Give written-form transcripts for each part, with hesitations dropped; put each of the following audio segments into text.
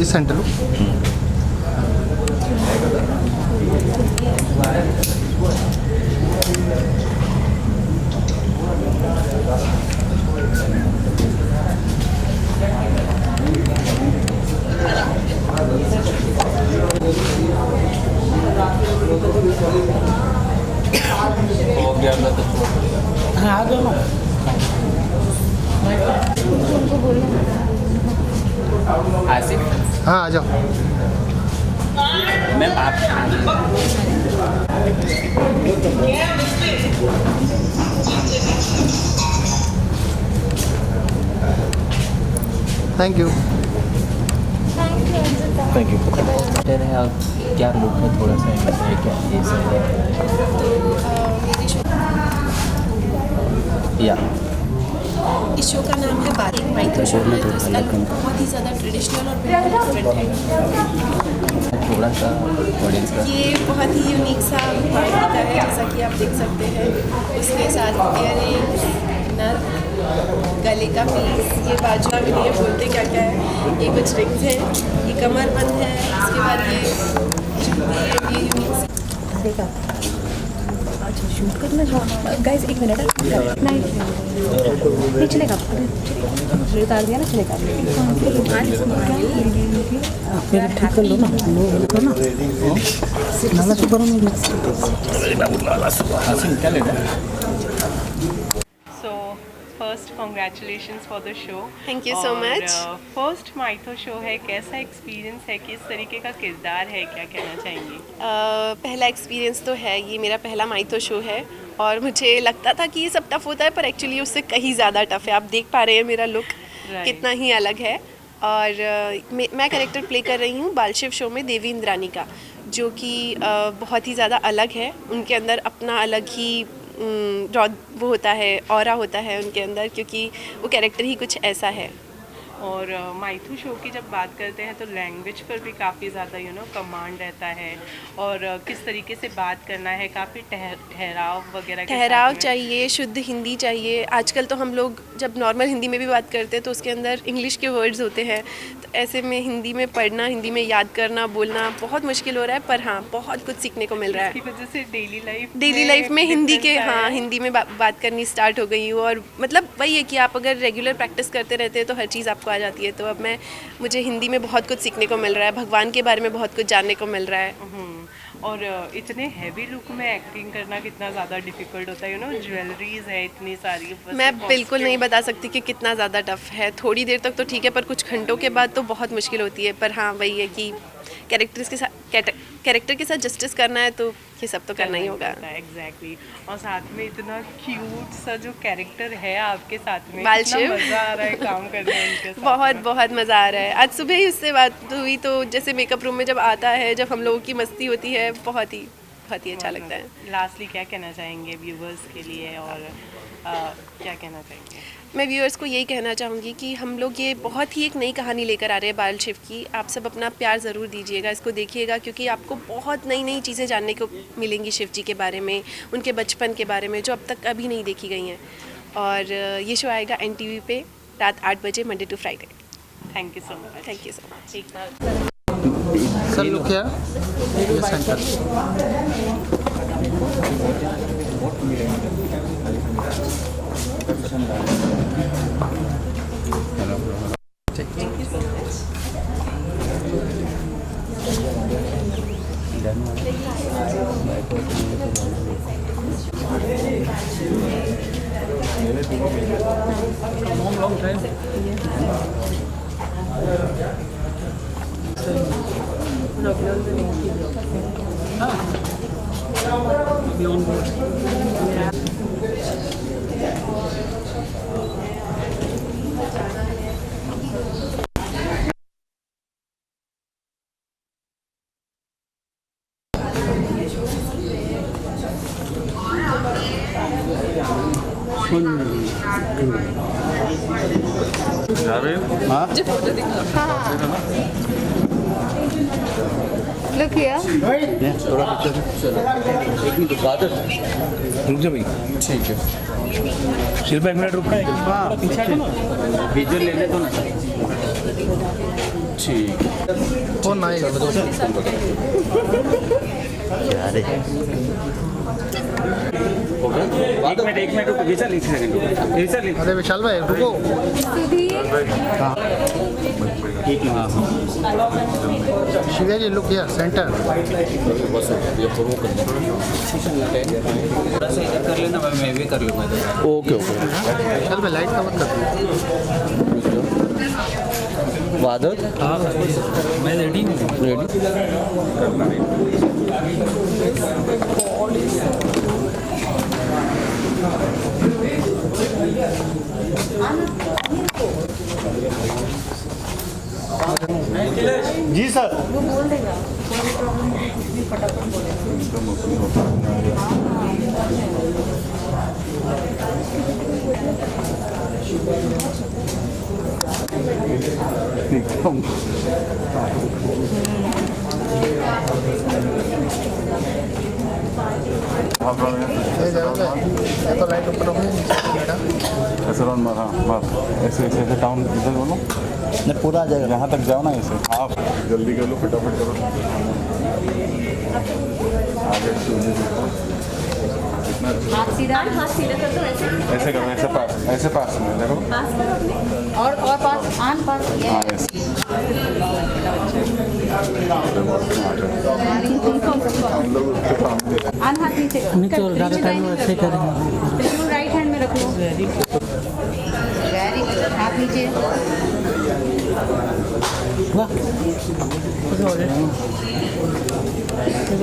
इस सेंटर लो। हाँ आ जाओ ना। आसिफ, हाँ आ जाओ। मैम आप थैंक यू। Thank you. डर है आप क्या लुक है, थोड़ा सा है क्या ये सही है या इस शो का नाम है बारिक माइथो शो है। तो इसका लुक बहुत ही ज़्यादा ट्रेडिशनल और बिल्कुल डिफरेंट है। थोड़ा सा ऑडियंस का ये बहुत ही यूनिक सा पार्टी का है, जैसा कि आप देख सकते हैं। इसके साथ इयररिंग्स, नथ, गले का पीस, ये बाजुआ भी नहीं है, बोलते क्या क्या है, ये कुछ रिंग्स हैं, ये कमरबंद है। इसके बाद ये यूनिक सा अच्छा शूट करना चाहूँगा गाइस, एक मिनट नहीं चलेगा, उतार दिया ना, चलेगा फिर ठीक कर लो ना, लो ना नाला सुपर में क्या लेगा। First congratulations for the show. Thank you so much. First mytho show है, कैसा एक्सपीरियंस है, किस तरीके का किरदार है, क्या कहना चाहेंगी? पहला एक्सपीरियंस तो है, ये मेरा पहला माइथो शो है और मुझे लगता था कि ये सब टफ़ होता है, पर एक्चुअली उससे कहीं ज़्यादा टफ़ है। आप देख पा रहे हैं मेरा लुक कितना ही अलग है। और मैं कैरेक्टर प्ले कर रही हूँ बाल शिव शो में देवी इंद्रानी का, जो कि बहुत ही ज़्यादा अलग है। उनके अंदर अपना अलग ही वो होता है, ऑरा होता है उनके अंदर, क्योंकि वो कैरेक्टर ही कुछ ऐसा है। और माइथो शो की जब बात करते हैं तो लैंग्वेज पर भी काफ़ी ज़्यादा कमांड रहता है, और किस तरीके से बात करना है, काफ़ी ठहराव वगैरह के ठहराव साथ में। चाहिए, शुद्ध हिंदी चाहिए। आजकल तो हम लोग जब नॉर्मल हिंदी में भी बात करते हैं तो उसके अंदर इंग्लिश के वर्ड्स होते हैं, तो ऐसे में हिंदी में पढ़ना, हिंदी में याद करना, बोलना बहुत मुश्किल हो रहा है। पर हाँ, बहुत कुछ सीखने को मिल रहा है। इसकी वजह से डेली लाइफ में हिंदी के difference आया हाँ है। हिंदी में बात करनी स्टार्ट हो गई हूँ। और मतलब वही है कि आप अगर रेगुलर प्रैक्टिस करते रहते हैं तो हर चीज़ आपको आ जाती है। तो अब मुझे हिंदी में बहुत कुछ सीखने को मिल रहा है, भगवान के बारे में बहुत कुछ जानने को मिल रहा है। और इतने हैवी लुक में एक्टिंग करना कितना ज़्यादा डिफिकल्ट होता है, ज्वेलरीज है इतनी सारी। मैं बिल्कुल नहीं बता सकती कि कितना ज़्यादा टफ है। थोड़ी देर तक तो ठीक है, पर कुछ घंटों के बाद तो बहुत मुश्किल होती है। पर हाँ, वही है कि कैरेक्टर के साथ जस्टिस करना है तो ये सब तो करना ही होगा। एग्जैक्टली। और साथ में इतना क्यूट सा जो कैरेक्टर है आपके साथ में, बाल कितना शिव। मज़ा आ रहा है काम करने में उनके साथ। बहुत मज़ा आ रहा है। आज सुबह ही उससे बात हुई, तो जैसे मेकअप रूम में जब आता है, जब हम लोगों की मस्ती होती है, बहुत ही अच्छा लगता है। लास्टली क्या कहना चाहेंगे व्यूवर्स के लिए, और क्या कहना चाहेंगे? मैं व्यूअर्स को यही कहना चाहूँगी कि हम लोग ये बहुत ही एक नई कहानी लेकर आ रहे हैं बाल शिव की। आप सब अपना प्यार ज़रूर दीजिएगा, इसको देखिएगा, क्योंकि आपको बहुत नई चीज़ें जानने को मिलेंगी शिव जी के बारे में, उनके बचपन के बारे में, जो अब तक कभी नहीं देखी गई हैं। और ये शो आएगा NTV पे रात 8 बजे, Monday to Friday. Thank you so much. Thank you so much. एक बार सर लुक क्या ये सेंटर। Look here. रुक जा भाई, ठीक है शिल्पा, 1 मिनट रुकना है। हाँ पीछे विजुअल ले ले तो ना। वो नाइस। एक मिनट रुको विशाल, एक सेकंड अरे विशाल भाई रुको। शिव्या जी लुक हियर सेंटर। कर लेना, मैं भी कर लूँगा। Okay okay. विशाल भाई लाइट कवर कर दो। वादळ मैं रेडी हूँ। रेडी। जी सर। ये तो लाइट ऊपर होगी बेटा। ऐसे राउंड मार, हाँ बस ऐसे ऐसे ऐसे टाउन इधर बोलो, नहीं पूरा आ जाएगा। यहाँ तक जाओ ना ऐसे। हाँ जल्दी कर लो, फटाफट करो। आगे हाथ सीधा कर दो ऐसे। ऐसे करो, ऐसे पास में देखो। और पास आन पास। हाँ ऐसे। आन हाथ नीचे करो। नीचे और ज़्यादा टाइम ऐसे करेंगे। बिल्कुल राइट हैंड में रख लो। वेरी गुड, हाथ नीचे। वाह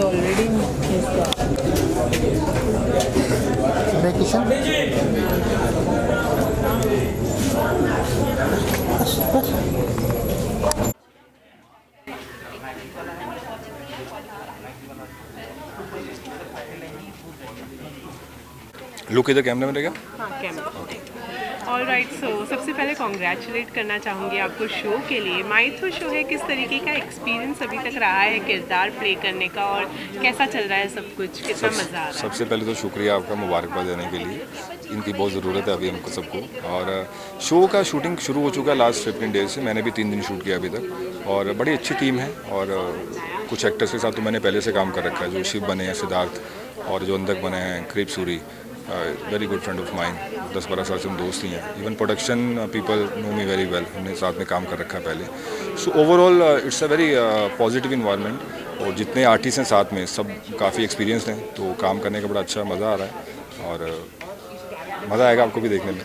ऑलरेडी किशन लुक इधर कैमरे में रहेगा। हाँ कैमरा। ऑल राइट, सो सबसे पहले कॉन्ग्रेचुलेट करना चाहूँगी आपको शो के लिए। माइथो शो है, किस तरीके का एक्सपीरियंस अभी तक रहा है किरदार प्ले करने का, और कैसा चल रहा है सब कुछ, कितना मज़ा आ रहा है? सबसे पहले तो शुक्रिया आपका मुबारकबाद देने के लिए, इनकी बहुत ज़रूरत है अभी हमको सबको। और शो का शूटिंग शुरू हो चुका है लास्ट 15 डेज से। मैंने भी 3 दिन शूट किया अभी तक, और बड़ी अच्छी टीम है। और कुछ एक्टर्स के साथ तो मैंने पहले से काम कर रखा है, जो शिव बने हैं, सिद्धार्थ, और जो अंधक बने हैं क्रीप Suri, very good friend of mine. 10-12 साल से हम दोस्त ही हैं। Even production people know me very well, हमने साथ में काम कर रखा है पहले। So overall it's a very positive environment, और जितने आर्टिस्ट हैं साथ में सब काफ़ी एक्सपीरियंस हैं, तो काम करने का बड़ा अच्छा मज़ा आ रहा है, और मज़ा आएगा आपको भी देखने में।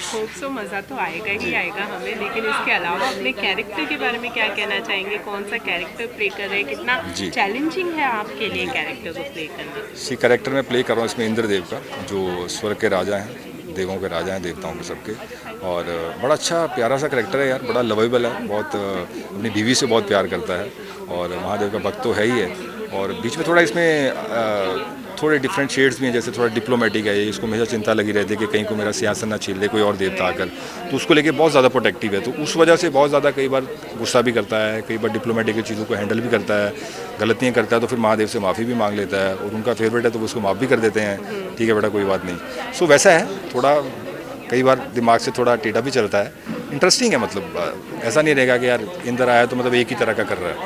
होप सो मज़ा तो आएगा ही आएगा हमें, लेकिन इसके अलावा अपने कैरेक्टर के बारे में क्या कहना चाहेंगे? कौन सा कैरेक्टर प्ले कर रहे हैं, कितना चैलेंजिंग है आपके लिए कैरेक्टर को प्ले करना? इसी कैरेक्टर में प्ले कर रहा हूँ इसमें इंद्रदेव का, जो स्वर्ग के राजा हैं, देवों के राजा हैं, देवताओं के सबके। और बड़ा अच्छा प्यारा सा कैरेक्टर है यार, बड़ा लवेबल है, बहुत अपनी बीवी से बहुत प्यार करता है, और महादेव का भक्त तो है ही है। और बीच में थोड़ा इसमें थोड़े डिफरेंट शेड्स भी हैं, जैसे थोड़ा डिप्लोमेटिक है, इसको हमेशा चिंता लगी रहती है कि कहीं को मेरा सिंहासन ना छीन ले कोई और देवता आकर, तो उसको लेके बहुत ज़्यादा प्रोटेक्टिव है। तो उस वजह से बहुत ज़्यादा कई बार गुस्सा भी करता है, कई बार डिप्लोमेटिक चीज़ों को हैंडल भी करता है, गलतियाँ करता है, तो फिर महादेव से माफ़ी भी मांग लेता है, और उनका फेवरेट है तो वो उसको माफ़ भी कर देते हैं, ठीक है बेटा कोई बात नहीं। सो वैसा है, थोड़ा कई बार दिमाग से थोड़ा टेढ़ा भी चलता है। इंटरेस्टिंग है, मतलब ऐसा नहीं रहेगा कि यार इंदर आया तो मतलब एक ही तरह का कर रहा है,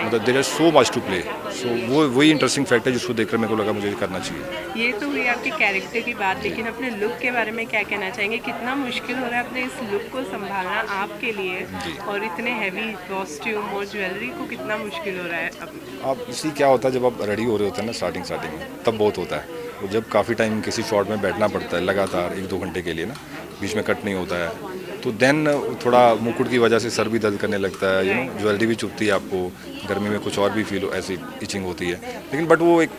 मतलब there is so much to play. So वही इंटरेस्टिंग फैक्ट है जिसको देखकर मेरे को लगा मुझे करना चाहिए। ये तो हुई आपके कैरेक्टर की बात, लेकिन अपने लुक के बारे में क्या कहना चाहेंगे? कितना मुश्किल हो रहा है अपने इस लुक को संभालना आपके लिए, और इतने हैवी कॉस्ट्यूम और ज्वेलरी को कितना मुश्किल हो रहा है अब इसी क्या होता है जब आप रेडी हो रहे होते हैं ना स्टार्टिंग में, तब बहुत होता है। तो जब काफ़ी टाइम किसी शॉट में बैठना पड़ता है लगातार 1-2 घंटे के लिए ना, बीच में कट नहीं होता है, तो देन थोड़ा मुकुट की वजह से सर भी दर्द करने लगता है, ज्वेलरी भी चुभती है आपको, गर्मी में कुछ और भी फील ऐसी इचिंग होती है। लेकिन बट वो एक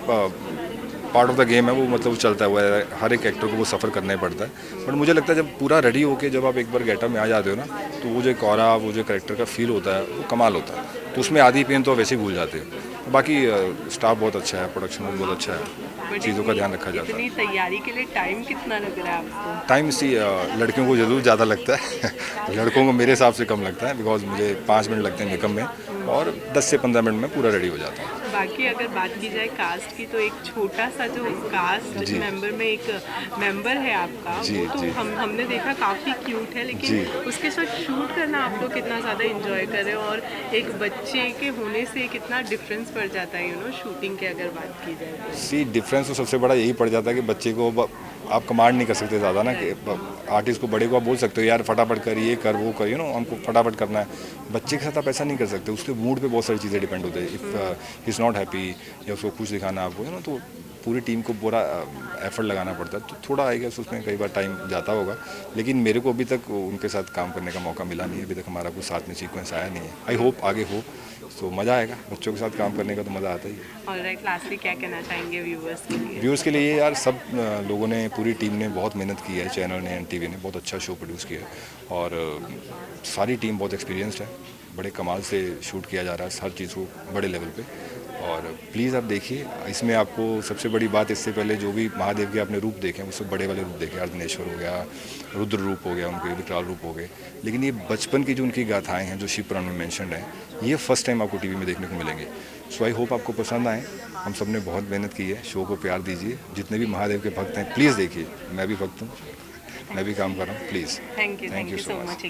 पार्ट ऑफ द गेम है, वो मतलब चलता है, वो हर एक एक्टर को वो सफ़र करना ही पड़ता है। बट मुझे लगता है जब पूरा रेडी होके जब आप एक बार गेटअप में आ जाते हो ना, तो वो जो एक ऑरा, वो जो कैरेक्टर का फील होता है वो कमाल होता है। तो उसमें आधी पेन तो वैसे ही भूल जाते हैं। बाकी स्टाफ बहुत अच्छा है, प्रोडक्शन बहुत अच्छा है, चीज़ों का ध्यान रखा जाता है। इतनी तैयारी के लिए टाइम कितना लग रहा है आपको? टाइम इसी लड़कियों को ज़रूर ज़्यादा लगता है लड़कों को मेरे हिसाब से कम लगता है, बिकॉज मुझे 5 मिनट लगते हैं मेकअप में, और 10 से 15 मिनट में पूरा रेडी हो जाता है। बाकी अगर बात की जाए कास्ट की तो एक छोटा सा जो कास्ट जी। मेंबर में एक मेंबर है आपका, जी, वो तो जी। हमने देखा काफ़ी क्यूट है, लेकिन उसके साथ शूट करना आप लोग कितना ज़्यादा इंजॉय कर रहे हो, और एक बच्चे के होने से कितना डिफरेंस पड़ जाता है शूटिंग की अगर बात की जाए तो। सी डिफरेंस तो सबसे बड़ा यही पड़ जाता है कि बच्चे को आप कमांड नहीं कर सकते ज़्यादा ना, कि आर्टिस्ट को बड़े को आप बोल सकते हो यार फटाफट कर, ये कर, वो कर, हमको फटाफट करना है। बच्चे के साथ आप ऐसा नहीं कर सकते, उसके मूड पे बहुत सारी चीज़ें डिपेंड होते हैं। If he is not happy या उसको खुश दिखाना आपको तो पूरी टीम को पूरा एफर्ट लगाना पड़ता है, तो थोड़ा आई गेस उसमें कई बार टाइम जाता होगा, लेकिन मेरे को अभी तक उनके साथ काम करने का मौका मिला नहीं है, अभी तक हमारा कुछ साथ में सीक्वेंस आया नहीं है। आई होप आगे हो तो मज़ा आएगा, बच्चों के साथ काम करने का तो मज़ा आता ही है। ऑलराइट, लास्टली क्या कहना चाहेंगे व्यूअर्स के लिए? व्यूअर्स के लिए यार, सब लोगों ने, पूरी टीम ने बहुत मेहनत की है, चैनल ने, NTV ने बहुत अच्छा शो प्रोड्यूस किया है, और सारी टीम बहुत एक्सपीरियंस्ड है, बड़े कमाल से शूट किया जा रहा है हर चीज़ को बड़े लेवल पे, और प्लीज़ आप देखिए। इसमें आपको सबसे बड़ी बात, इससे पहले जो भी महादेव के आपने रूप देखे उससे बड़े वाले रूप देखे, अर्धनेश्वर हो गया, रुद्र रूप हो गया, उनके विकराल रूप हो गए, लेकिन ये बचपन की जो उनकी गाथाएं हैं जो शिव पुराण में मेंशन्ड हैं, ये फर्स्ट टाइम आपको टीवी में देखने को मिलेंगे। सो आई होप आपको पसंद आए। हम सब ने बहुत मेहनत की है, शो को प्यार दीजिए, जितने भी महादेव के भक्त हैं प्लीज़ देखिए। मैं भी भक्त हूँ, मैं भी काम कर रहा हूँ, please. Thank you so much.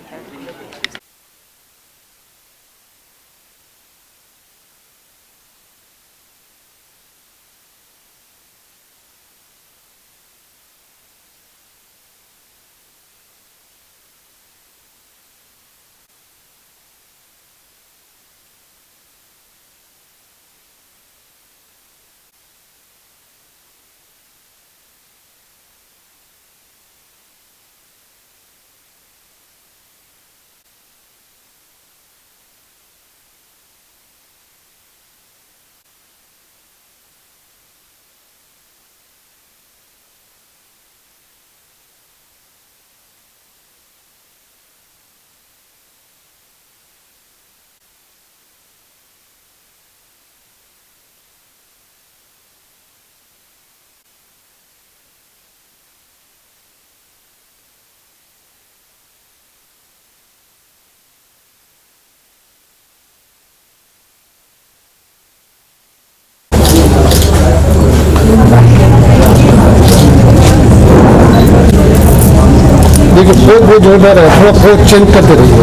देखिए फोक वो जो है थोड़ा फोक चेंज करते रहिए।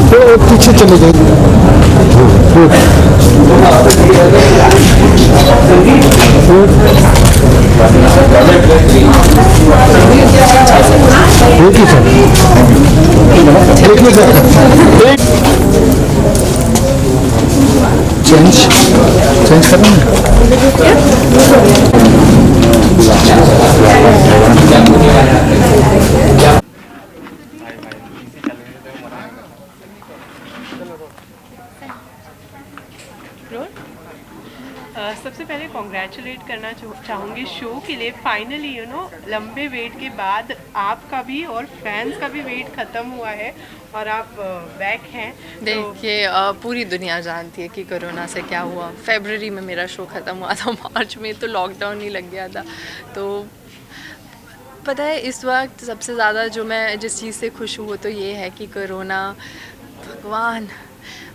तो पीछे चले जाएंगे। देखिए सर, देखिए सर, चेंज करना सबसे पहले कॉन्ग्रेचुलेट करना चाहूँगी शो के लिए। फाइनली लंबे वेट के बाद आपका भी और फैंस का भी वेट ख़त्म हुआ है और आप बैक हैं। देखिए पूरी दुनिया जानती है कि कोरोना से क्या हुआ। फरवरी में मेरा शो ख़त्म हुआ था, मार्च में तो लॉकडाउन ही लग गया था। तो पता है इस वक्त सबसे ज़्यादा जो मैं जिस चीज़ से खुश हूँ वो तो ये है कि कोरोना, भगवान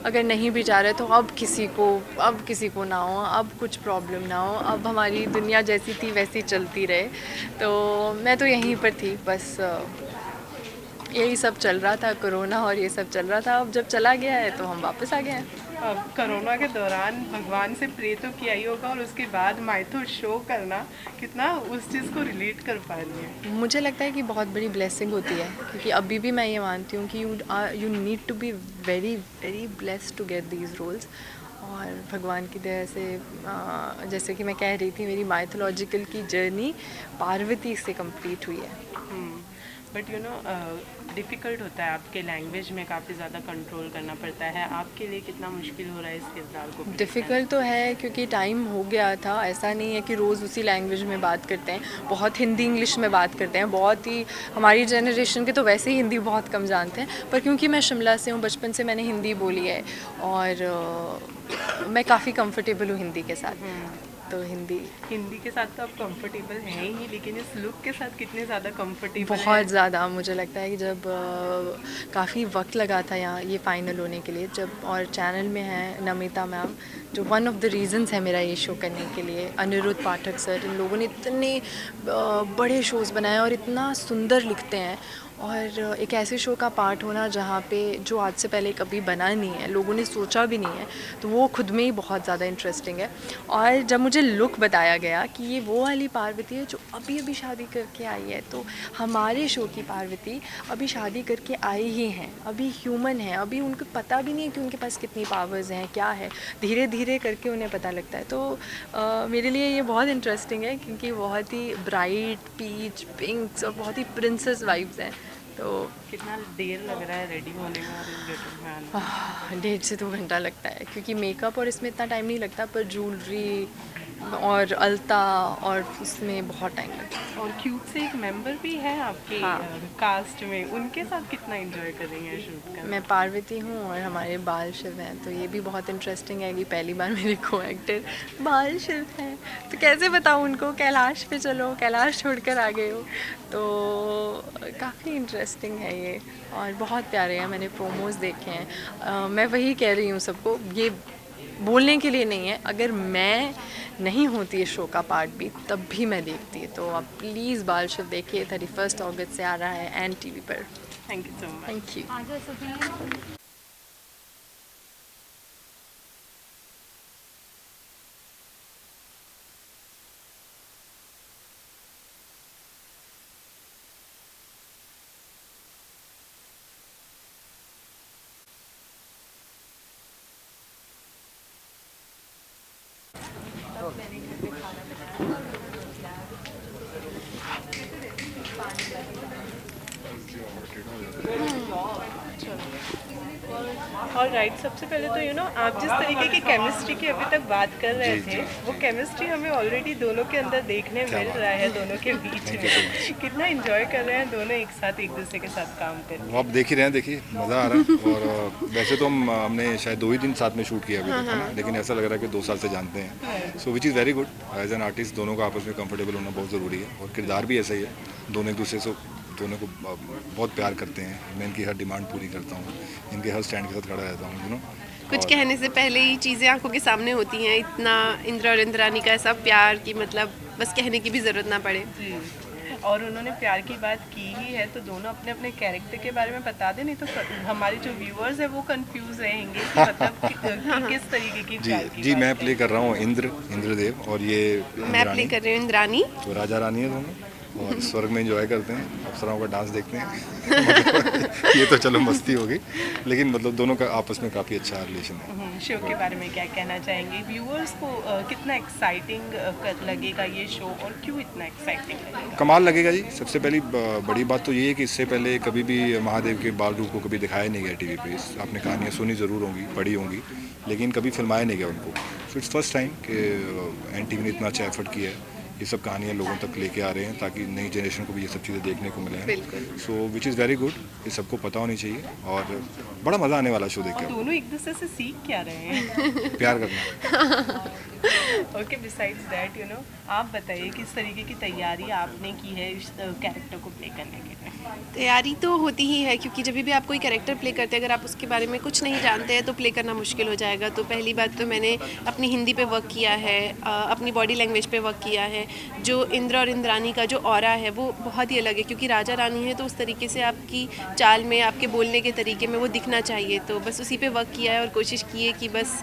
अगर नहीं भी जा रहे तो अब किसी को ना हो, अब कुछ प्रॉब्लम ना हो, अब हमारी दुनिया जैसी थी वैसी चलती रहे। तो मैं तो यहीं पर थी, बस यही सब चल रहा था, कोरोना और ये सब चल रहा था। अब जब चला गया है तो हम वापस आ गए हैं। अब कोरोना के दौरान भगवान से प्रे तो किया ही होगा, और उसके बाद माइथो शो करना, कितना उस चीज़ को रिलेट कर पा रही है? मुझे लगता है कि बहुत बड़ी ब्लेसिंग होती है, क्योंकि अभी भी मैं ये मानती हूँ कि you need to be very very blessed to get these roles. और भगवान की दया से जैसे कि मैं कह रही थी, मेरी माइथोलॉजिकल की जर्नी पार्वती से कंप्लीट हुई है। बट डिफ़िकल्ट होता है, आपके लैंग्वेज में काफ़ी ज़्यादा कंट्रोल करना पड़ता है। आपके लिए कितना मुश्किल हो रहा है इस किरदार को? डिफ़िकल्ट तो है, क्योंकि टाइम हो गया था। ऐसा नहीं है कि रोज़ उसी लैंग्वेज में बात करते हैं, बहुत हिंदी इंग्लिश में बात करते हैं। बहुत ही हमारी जनरेशन के तो वैसे ही हिंदी बहुत कम जानते हैं, पर क्योंकि मैं शिमला से हूँ, बचपन से मैंने हिंदी बोली है और मैं काफ़ी कंफर्टेबल हूँ हिंदी के साथ। तो हिंदी के साथ तो आप कंफर्टेबल हैं ही, लेकिन इस लुक के साथ कितने ज़्यादा कंफर्टेबल बहुत ज़्यादा। मुझे लगता है कि जब काफ़ी वक्त लगा था यहाँ ये फ़ाइनल होने के लिए, जब और चैनल में है नमिता मैम जो वन ऑफ द रीज़न्स है मेरा ये शो करने के लिए, अनिरुद्ध पाठक सर, इन लोगों ने इतने बड़े शोज़ बनाए और इतना सुंदर लिखते हैं, और एक ऐसे शो का पार्ट होना जहाँ पे जो आज से पहले कभी बना नहीं है, लोगों ने सोचा भी नहीं है, तो वो खुद में ही बहुत ज़्यादा इंटरेस्टिंग है। और जब मुझे लुक बताया गया कि ये वो वाली पार्वती है जो अभी अभी शादी करके आई है, तो हमारे शो की पार्वती अभी शादी करके आई ही हैं, अभी ह्यूमन है, अभी उनको पता भी नहीं है कि उनके पास कितनी पावर्स हैं, क्या है, धीरे धीरे करके उन्हें पता लगता है। तो मेरे लिए ये बहुत इंटरेस्टिंग है, क्योंकि बहुत ही ब्राइट पीच पिंक्स और बहुत ही प्रिंसेस वाइब्स हैं। तो कितना देर लग रहा है रेडी होने में और इस गेटअप में आने में? 1.5 से 2 घंटा लगता है, क्योंकि मेकअप और इसमें इतना टाइम नहीं लगता, पर ज्वेलरी और अलता और उसमें बहुत टाइम लगता है। और क्यूट से एक मेंबर भी है आपके कास्ट में, उनके साथ कितना एंजॉय कर रही हैं शूट का? मैं पार्वती हूँ और हमारे बाल शिव हैं, तो ये भी बहुत इंटरेस्टिंग है कि पहली बार मेरे को एक्टर बाल शिव हैं, तो कैसे बताऊँ उनको कैलाश पे चलो, कैलाश छोड़कर आ गए हो, तो काफ़ी इंटरेस्टिंग है ये और बहुत प्यारे हैं। मैंने प्रोमोज देखे हैं। मैं वही कह रही हूँ सबको, ये बोलने के लिए नहीं है, अगर मैं नहीं होती इस शो का पार्ट भी तब भी मैं देखती, तो आप प्लीज़ बाल शिव देखिए। 31 अगस्त से आ रहा है NTV पर। Thank you so much. Thank you. और राइट, सबसे पहले तो आप जिस तरीके की केमिस्ट्री की अभी तक बात कर रहे थे, वो केमिस्ट्री हमें ऑलरेडी दोनों के अंदर देखने मिल रहा है, दोनों के बीच में। कितना एंजॉय कर रहे हैं दोनों एक साथ, एक दूसरे के साथ काम करके? वो आप देख ही रहे हैं, देखिए मज़ा आ रहा है। और वैसे तो हमने शायद 2 ही दिन साथ में शूट किया अभी तक, है ना, लेकिन ऐसा लग रहा है कि 2 साल से जानते हैं। So which is very good. As an artist दोनों का आपस में कंफर्टेबल होना बहुत ज़रूरी है, और किरदार भी ऐसा ही है, दोनों एक दूसरे से दोनों को बहुत प्यार करते हैं। मैं इनकी हर डिमांड पूरी करता हूँ, इनके हर स्टैंड के साथ खड़ा रहता हूँ, कुछ कहने से पहले ही चीज़ें आंखों के सामने होती हैं। इतना इंद्र और इंद्रानी का ऐसा प्यार कि मतलब बस कहने की भी ज़रूरत ना पड़े। और उन्होंने प्यार की बात की ही है, तो दोनों अपने अपने कैरेक्टर के बारे में बता दें, नहीं तो हमारे जो व्यूअर्स हैं वो कंफ्यूज रहेंगे कि मतलब किस तरीके की प्यार की जी मैं प्ले कर रहा हूँ इंद्रदेव, और ये मैं प्ले कर रही हूँ इंद्रानी। तो राजा रानी है दोनों, और स्वर्ग में एंजॉय करते हैं, अप्सराओं का डांस देखते हैं। ये तो चलो मस्ती होगी, लेकिन मतलब दोनों का आपस में काफ़ी अच्छा रिलेशन है। शो के बारे में क्या कहना चाहेंगे? व्यूअर्स को कितना एक्साइटिंग लगेगा ये शो, और क्यों इतना एक्साइटिंग लगेगा? कमाल लगेगा जी। सबसे पहली बड़ी बात तो ये है कि इससे पहले कभी भी महादेव के बाल रूप को कभी दिखाया नहीं गया टीवी पे। आपने कहानियाँ सुनी ज़रूर होंगी, पढ़ी होंगी, लेकिन कभी फिल्माया नहीं गया उनको। सो इट्स फर्स्ट टाइम कि NTV ने इतना अच्छा एफर्ट किया है, ये सब कहानियाँ लोगों तक लेके आ रहे हैं, ताकि नई जनरेशन को भी ये सब चीज़ें देखने को मिले। सो विच इज़ वेरी गुड, ये सबको पता होनी चाहिए, और बड़ा मज़ा आने वाला शो देख के। दोनों एक दूसरे से सीख क्या रहे हैं? प्यार करना। ओके, बिसाइड्स दैट आप बताइए किस तरीके की तैयारी आपने की है इस कैरेक्टर को प्ले करने के लिए? तैयारी तो होती ही है, क्योंकि जब भी आप कोई कैरेक्टर प्ले करते हैं, अगर आप उसके बारे में कुछ नहीं जानते हैं तो प्ले करना मुश्किल हो जाएगा। तो पहली बात तो मैंने अपनी हिंदी पे वर्क किया है, अपनी बॉडी लैंग्वेज पे वर्क किया है। जो इंद्र और इंद्रानी का जो ऑरा है वो बहुत ही अलग है, क्योंकि राजा रानी है तो उस तरीके से आपकी चाल में, आपके बोलने के तरीके में वो दिखना चाहिए। तो बस उसी पे वर्क किया है और कोशिश की है कि बस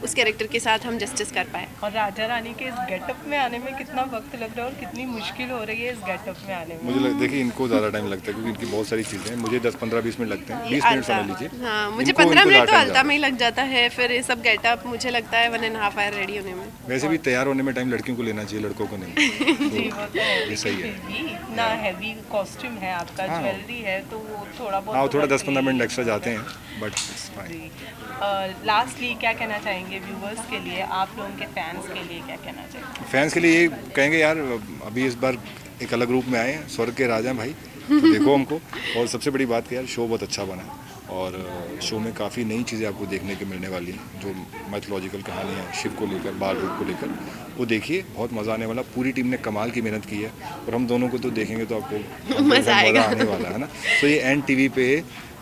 उस कैरेक्टर के साथ हम जस्टिस कर पाए। और राजा रानी के इस गेटअप में आने में कितना वक्त लग रहा है और कितनी मुश्किल हो रही है इस गेटअप में आने में? मुझे देखिए इनको ज़्यादा टाइम लगता है, क्योंकि इनकी बहुत सारी चीज़ें हैं। मुझे 10-15-20 मिनट लगते हैं, 20 मिनट समझ लीजिए। हाँ, मुझे 15 मिनट तो अलता में ही लग जाता है, फिर ये सब गेटअप मुझे लगता है 1.5 आवर रेडी होने में। वैसे भी तैयार होने में टाइम लड़कियों को लेना चाहिए, लड़कों को नहीं। जी, वो तो है, ये सही है। इतना हैवी कॉस्ट्यूम है आपका, ज्वेलरी है, तो वो थोड़ा बहुत। हाँ, थोड़ा 10-15 मिनट एक्स्ट्रा जाते हैं, बट लास्टली क्या कहना चाहेंगे व्यूवर्स के लिए, आप लोगों के फैंस के लिए क्या कहना चाहेंगे? फैंस के लिए ये कहेंगे यार, अभी इस बार एक अलग रूप में आए हैं, स्वर्ग के राजा भाई, तो देखो हमको। और सबसे बड़ी बात कि यार शो बहुत अच्छा बना है, और शो में काफ़ी नई चीज़ें आपको देखने को मिलने वाली हैं, जो मैथोलॉजिकल कहानी है शिव को लेकर, बाल रूप को लेकर, वो देखिए, बहुत मज़ा आने वाला। पूरी टीम ने कमाल की मेहनत की है और हम दोनों को तो देखेंगे तो आपको मज़ा आएगा आने वाला है ना। तो ये NTV पे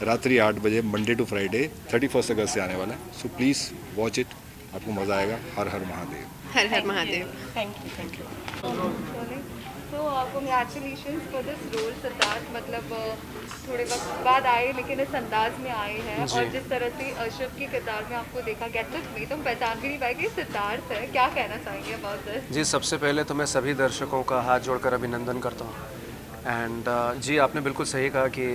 रात्रि 8 बजे मंडे टू फ्राइडे 31 अगस्त से आने वाला है। सो प्लीज़ वॉच इट, आपको मज़ा आएगा। हर हर महादेव। हर हर महादेव। Thank you. तो congratulations for this role Siddharth, मतलब थोड़े वक्त बाद आए लेकिन इस अंदाज में आए हैं, और जिस तरह से शिव के किरदार में आपको देखा, गेटअप में तो पहचान भी नहीं पाए कि सिद्धार्थ है। क्या कहना चाहेंगे अबाउट दिस? जी, सबसे पहले तो मैं सभी दर्शकों का हाथ जोड़कर अभिनंदन करता हूँ। एंड जी, आपने बिल्कुल सही कहा कि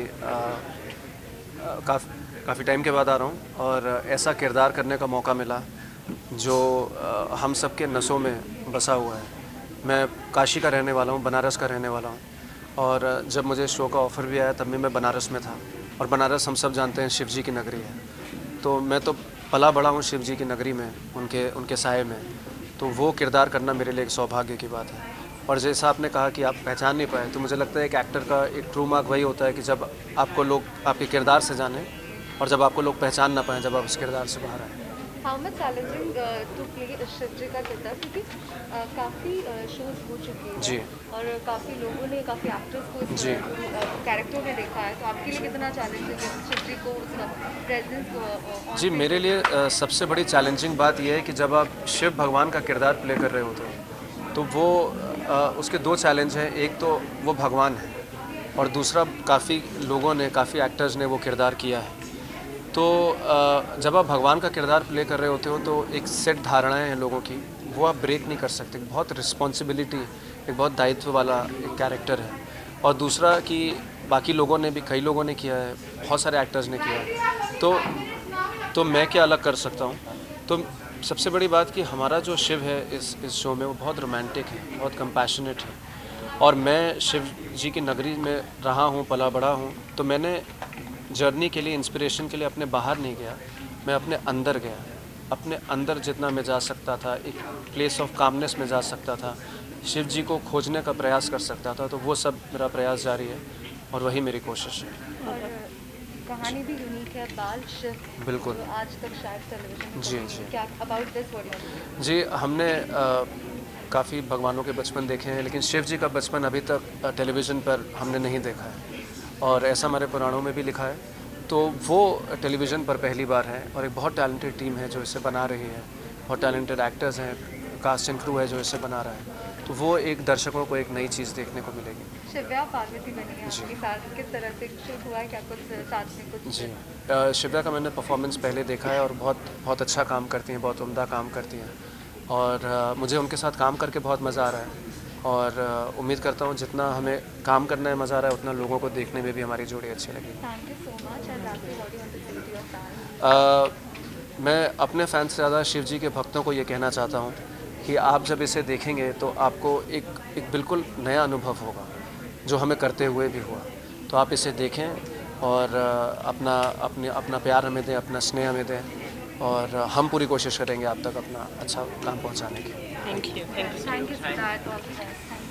काफ़ी टाइम के बाद आ रहा हूँ और ऐसा किरदार करने का मौका मिला जो हम सब के नसों में बसा हुआ है। मैं काशी का रहने वाला हूँ, बनारस का रहने वाला हूँ, और जब मुझे शो का ऑफ़र भी आया तब भी मैं बनारस में था, और बनारस हम सब जानते हैं शिव जी की नगरी है। तो मैं तो पला बड़ा हूँ शिव जी की नगरी में, उनके साए में, तो वो किरदार करना मेरे लिए एक सौभाग्य की बात है। और जैसा आपने कहा कि आप पहचान नहीं पाए, तो मुझे लगता है एक एक्टर का एक ट्रू मार्क वही होता है कि जब आपको लोग आपके किरदार से जाने, और जब आपको लोग पहचान ना पाएँ जब आप उस किरदार से बाहर आए। How much challenging to play Shiv ji का किरदार, क्योंकि काफ़ी शोज हो चुके हैं जी, और काफ़ी लोगों ने, काफ़ी एक्टर्स को इस कैरेक्टर में देखा है, तो आपके लिए कितना चैलेंजिंग है शिव जी को उसका प्रेजेंस? जी, मेरे लिए सबसे बड़ी चैलेंजिंग बात यह है कि जब आप शिव भगवान का किरदार प्ले कर रहे होते हो तो वो उसके दो चैलेंज हैं। एक तो वो भगवान है, और दूसरा काफ़ी लोगों ने, काफ़ी एक्टर्स ने वो किरदार किया है। तो जब आप भगवान का किरदार प्ले कर रहे होते हो तो एक सेट धारणाएं हैं लोगों की, वो आप ब्रेक नहीं कर सकते। बहुत रिस्पॉन्सिबिलिटी, एक बहुत दायित्व वाला एक कैरेक्टर है। और दूसरा कि बाकी लोगों ने भी, कई लोगों ने किया है, बहुत सारे एक्टर्स ने किया है, तो मैं क्या अलग कर सकता हूँ। तो सबसे बड़ी बात कि हमारा जो शिव है इस शो में, वो बहुत रोमांटिक है, बहुत कंपैशनेट है, और मैं शिव जी की नगरी में रहा हूँ, पला बड़ा हूँ, तो मैंने जर्नी के लिए, इंस्पिरेशन के लिए अपने बाहर नहीं गया, मैं अपने अंदर गया। अपने अंदर जितना मैं जा सकता था, एक प्लेस ऑफ कामनेस में जा सकता था, शिव जी को खोजने का प्रयास कर सकता था, तो वो सब मेरा प्रयास जारी है और वही मेरी कोशिश है। और कहानी भी यूनिक है, बाल शिव, बिल्कुल, तो आज तक शायद टेलीविजन जी, क्या अबाउट दिस व्हाट? जी, हमने काफ़ी भगवानों के बचपन देखे हैं, लेकिन शिव जी का बचपन अभी तक टेलीविज़न पर हमने नहीं देखा है, और ऐसा हमारे पुराणों में भी लिखा है। तो वो टेलीविज़न पर पहली बार है, और एक बहुत टैलेंटेड टीम है जो इसे बना रही है, बहुत टैलेंटेड एक्टर्स हैं, कास्ट एंड क्रू है जो इसे बना रहा है, तो वो एक दर्शकों को एक नई चीज़ देखने को मिलेगी। शिव्या पार्वती बनी है आपके साथ, किस तरह से शूट हुआ है, क्या कुछ साथ में कुछ? जी, शिव्या का मैंने परफॉर्मेंस पहले देखा है, और बहुत अच्छा काम करती हैं, बहुत उम्दा काम करती हैं, और मुझे उनके साथ काम करके बहुत मज़ा आ रहा है, और उम्मीद करता हूँ जितना हमें काम करने में मज़ा आ रहा है उतना लोगों को देखने में भी हमारी जोड़ी अच्छी लगेगी। Thank you so much. And lastly what you want to say to your fans? मैं अपने फैंस से ज़्यादा शिव जी के भक्तों को ये कहना चाहता हूँ कि आप जब इसे देखेंगे तो आपको एक बिल्कुल नया अनुभव होगा, जो हमें करते हुए भी हुआ। तो आप इसे देखें और अपना प्यार हमें दें, अपना स्नेह हमें दें, और हम पूरी कोशिश करेंगे आप तक अपना अच्छा काम पहुँचाने की। Thank you Siddharth, all the best.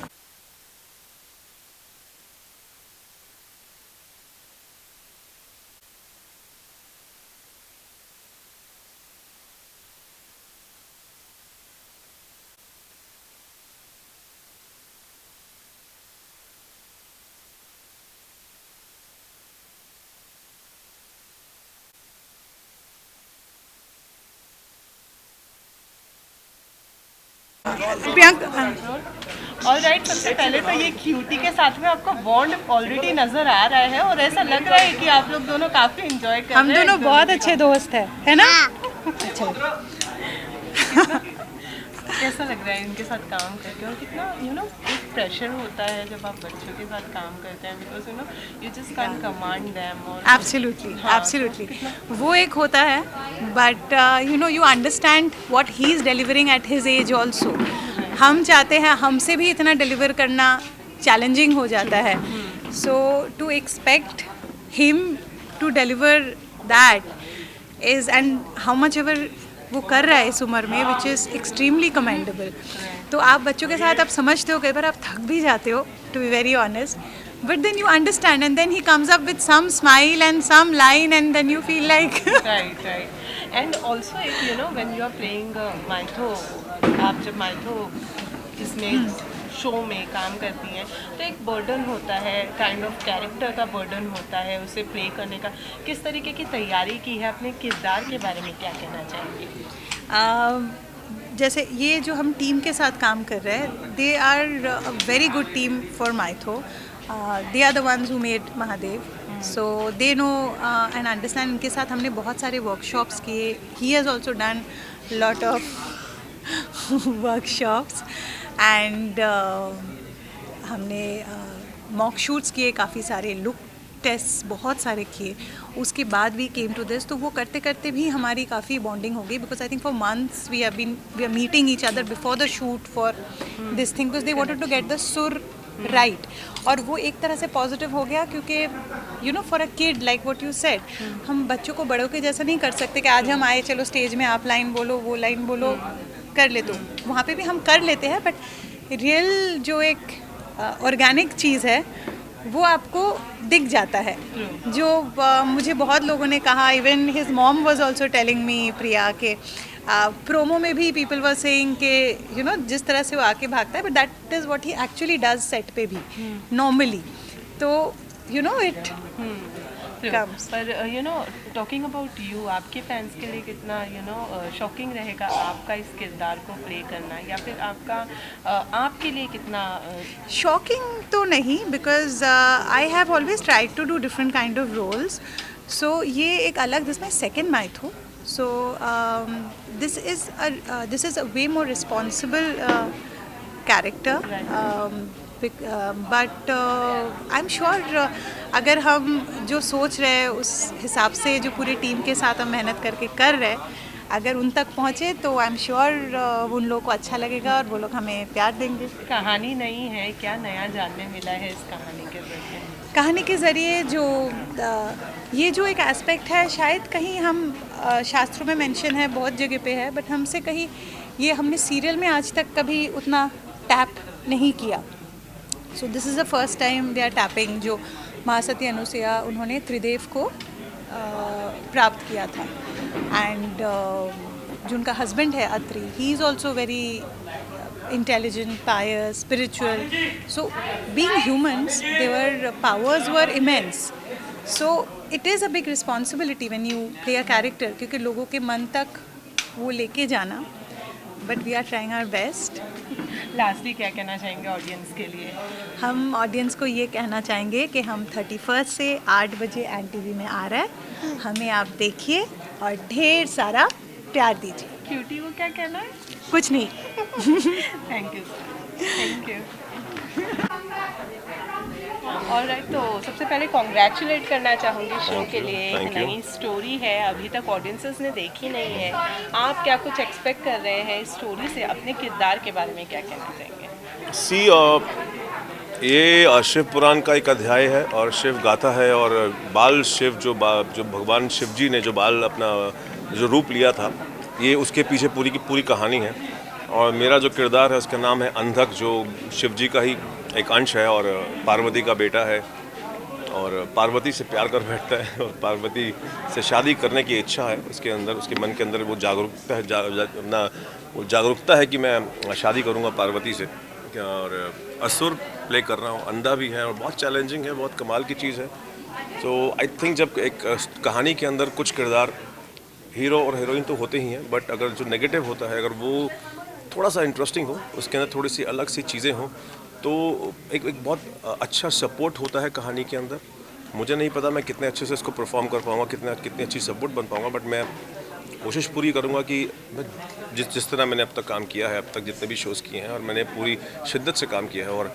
Alright, सबसे पहले तो ये क्यूटी के साथ में आपका बॉन्ड ऑलरेडी नजर आ रहा है, और ऐसा लग रहा है कि आप लोग दोनों काफी एंजॉय कर रहे हैं। हम दोनों बहुत अच्छे दोस्त हैं, है ना? अच्छा, कैसा लग रहा है इनके साथ काम करके, और कितना एक प्रेशर होता है जब आप बच्चों के साथ काम करते हैं, because you just can command them. और एब्सोल्युटली वो एक होता है, but you understand what he is delivering at his age also. हम चाहते हैं हमसे भी इतना डिलीवर करना चैलेंजिंग हो जाता है, so to expect him to deliver that is, and how much ever वो कर रहा है इस उम्र में, विच इज़ एक्सट्रीमली कमेंडेबल। तो आप बच्चों के साथ आप समझते हो, कई बार आप थक भी जाते हो, to be very honest, But then you understand, and then he comes up with some smile and some line, and then you feel like right. And also when you are playing mytho, आप जब mytho इसमें show में काम करती हैं तो एक burden होता है, काइंड ऑफ कैरेक्टर का बर्डन होता है उसे प्ले करने का। किस तरीके की तैयारी की है, अपने किरदार के बारे में क्या कहना चाहेंगे? जैसे ये जो हम टीम के साथ काम कर रहे हैं, they are a very good team for Mytho. They are the ones who made Mahadev, so they know and understand. इनके साथ हमने बहुत सारे वर्कशॉप्स किए। He has also done lot of workshops and हमने मॉक शूट्स किए, काफ़ी सारे लुक टेस्ट बहुत सारे किए। उसके बाद वी केम टू दिस, तो वो करते करते भी हमारी काफ़ी बॉन्डिंग हो गई, because I think for months we are meeting each other before the shoot for this thing, because they wanted to get the सुर राइट। और वो एक तरह से पॉजिटिव हो गया, क्योंकि for a kid like what you said, हम बच्चों को बड़ों के जैसा नहीं कर सकते कि आज हम आए, चलो स्टेज में आप लाइन बोलो, वो लाइन बोलो, कर ले। तो वहाँ पे भी हम कर लेते हैं, बट रियल जो एक ऑर्गेनिक चीज़ है वो आपको दिख जाता है। जो मुझे बहुत लोगों ने कहा, even his mom was also telling me, Priya, के प्रोमो में भी पीपल वर सेइंग के जिस तरह से वो आके भागता है, but that is what he actually does set पे भी नॉर्मली। तो इट comes. पर टॉकिंग अबाउट यू, आपके फैंस के लिए कितना शॉकिंग रहेगा आपका इस किरदार को प्ले करना, या फिर आपके लिए कितना शॉकिंग तो नहीं, because I have always tried to do different kind of roles. So ये एक अलग, this my second mytho, so this is a way more responsible character, but I am sure अगर हम जो सोच रहे हैं उस हिसाब से जो पूरी टीम के साथ हम मेहनत करके कर रहे हैं, अगर उन तक पहुँचे तो आई एम श्योर उन लोगों को अच्छा लगेगा और वो लोग हमें प्यार देंगे। कहानी नहीं है, क्या नया जानने मिला है इस कहानी के ज़रिए? कहानी के ज़रिए जो ये जो एक एस्पेक्ट है, शायद कहीं हम शास्त्रों में मेंशन है, बहुत जगह पे है, बट हमसे कहीं ये हमने सीरियल में आज तक कभी उतना टैप नहीं किया। So this is the first time they are tapping. जो महासती अनुसुईया, उन्होंने त्रिदेव को प्राप्त किया था, एंड जो उनका हस्बैंड है Atri, he is also very intelligent, pious, spiritual. So being humans, their powers were immense. So it is a big responsibility when you play a character, क्योंकि लोगों के मन तक वो लेके जाना, but we are trying our best. Lastly क्या कहना चाहेंगे ऑडियंस के लिए? हम ऑडियंस को ये कहना चाहेंगे कि हम 31 से 8 बजे NTV में आ रहा है, हमें आप देखिए और ढेर सारा प्यार दीजिए। क्यूटी को क्या कहना है? कुछ नहीं। Thank you, thank you. Alright, तो सबसे पहले कॉन्ग्रेचुलेट करना चाहूँगी शो के लिए। एक नई स्टोरी है, अभी तक ऑडियंसेस ने देखी नहीं है, आप क्या कुछ एक्सपेक्ट कर रहे हैं इस स्टोरी से? अपने किरदार के बारे में क्या कहना चाहेंगे? ये शिव पुराण का एक अध्याय है और शिव गाथा है, और बाल शिव जो भगवान शिव जी ने जो बाल अपना जो रूप लिया था, ये उसके पीछे पूरी की पूरी कहानी है। और मेरा जो किरदार है उसका नाम है अंधक, जो शिव जी का ही एक अंश है और पार्वती का बेटा है, और पार्वती से प्यार कर बैठता है और पार्वती से शादी करने की इच्छा है उसके अंदर, उसके मन के अंदर वो जागरूकता है, वो जागरूकता है कि मैं शादी करूँगा पार्वती से। और असुर प्ले कर रहा हूँ, अंधा भी है और बहुत चैलेंजिंग है, बहुत कमाल की चीज़ है। तो आई थिंक जब एक कहानी के अंदर कुछ किरदार, हीरो और हीरोइन तो होते ही हैं, बट अगर जो नेगेटिव होता है, अगर वो थोड़ा सा इंटरेस्टिंग हो, उसके अंदर थोड़ी सी अलग सी चीज़ें हों, तो एक बहुत अच्छा सपोर्ट होता है कहानी के अंदर। मुझे नहीं पता मैं कितने अच्छे से इसको परफॉर्म कर पाऊँगा, कितनी अच्छी सपोर्ट बन पाऊँगा, बट मैं कोशिश पूरी करूँगा कि मैं जिस तरह मैंने अब तक काम किया है, अब तक जितने भी शोज़ किए हैं, और मैंने पूरी शिद्दत से काम किया है, और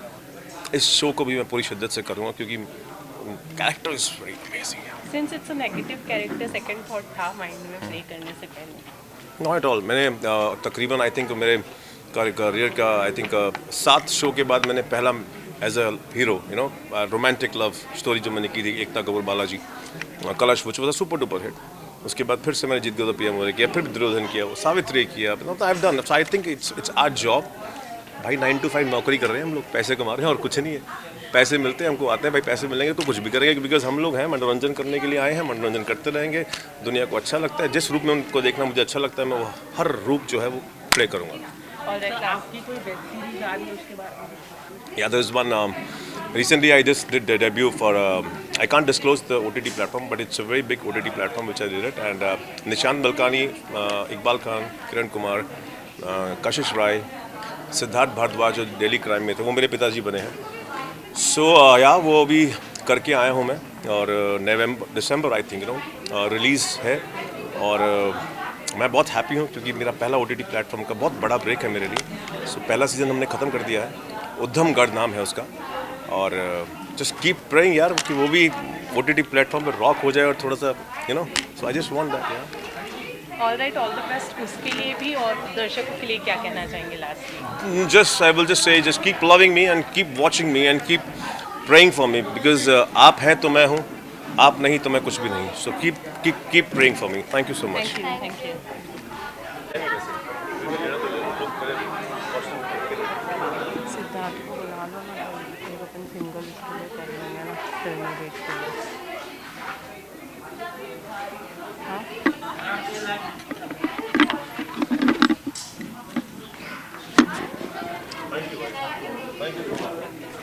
इस शो को भी मैं पूरी शिद्दत से करूँगा, क्योंकि character is very amazing. Since it's a negative character, second thought था माइंड में प्ले करने से पहले? Not at all. मैंने तकरीबन आई थिंक मेरे करियर का आई थिंक 7 शो के बाद मैंने पहला as a hero romantic love story जो मैंने की थी, Ekta Kapoor Balaji, Kalash, which was a super duper hit. उसके बाद फिर से मैंने जीत गो PM किया, फिर दुर्योधन किया, वो सावित्री किया। I have done, so I think it's our job, भाई 9 to 5 नौकरी कर रहे हैं हम लोग, पैसे कमा रहे हैं और कुछ नहीं है। पैसे मिलते हैं हमको, आते हैं भाई पैसे मिलेंगे तो कुछ भी करेंगे, बिकॉज हम लोग हैं मनोरंजन करने के लिए आए हैं, मनोरंजन करते रहेंगे। दुनिया को अच्छा लगता है, जिस रूप में उनको देखना मुझे अच्छा लगता है, मैं वो हर रूप जो है वो प्ले करूँगा। और आपकी कोई वेब सीरीज आ रही है उसके बाद? Yeah, there's one. Recently, I just did the debut for. I can't disclose the OTT platform, but it's a very big OTT platform which I did it. And Nishant Balkani, Iqbal Khan, Kiran Kumar, Kashish Rai, Siddharth Bhardwaj जो daily crime में थे, वो मेरे पिताजी बने हैं। सो या वो अभी करके आया हूँ मैं, और दिसंबर आई थिंक रिलीज़ है। और मैं बहुत हैप्पी हूँ क्योंकि मेरा पहला OTT प्लेटफॉर्म का बहुत बड़ा ब्रेक है मेरे लिए। सो पहला सीज़न हमने ख़त्म कर दिया है, उद्धमगढ़ नाम है उसका। और जस्ट कीप प्रेइंग यार कि वो भी OTT प्लेटफॉर्म पर रॉक हो जाए और थोड़ा सा सो आई जस्ट वांट दैट यार। ऑलराइट, ऑल द बेस्ट उसके लिए भी, और दर्शकों के लिए क्या कहना चाहेंगे लास्ट में? Just I will just say, just keep loving me and keep watching me and keep praying for me because आप हैं तो मैं हूँ, आप नहीं तो मैं कुछ भी नहीं। So keep praying for me. Thank you so much. Thank you. Siddharth को बुला लो ना, अपन सिंगल इसके लिए कर लेंगे ना, फिल्म देख के लिए। Thank you.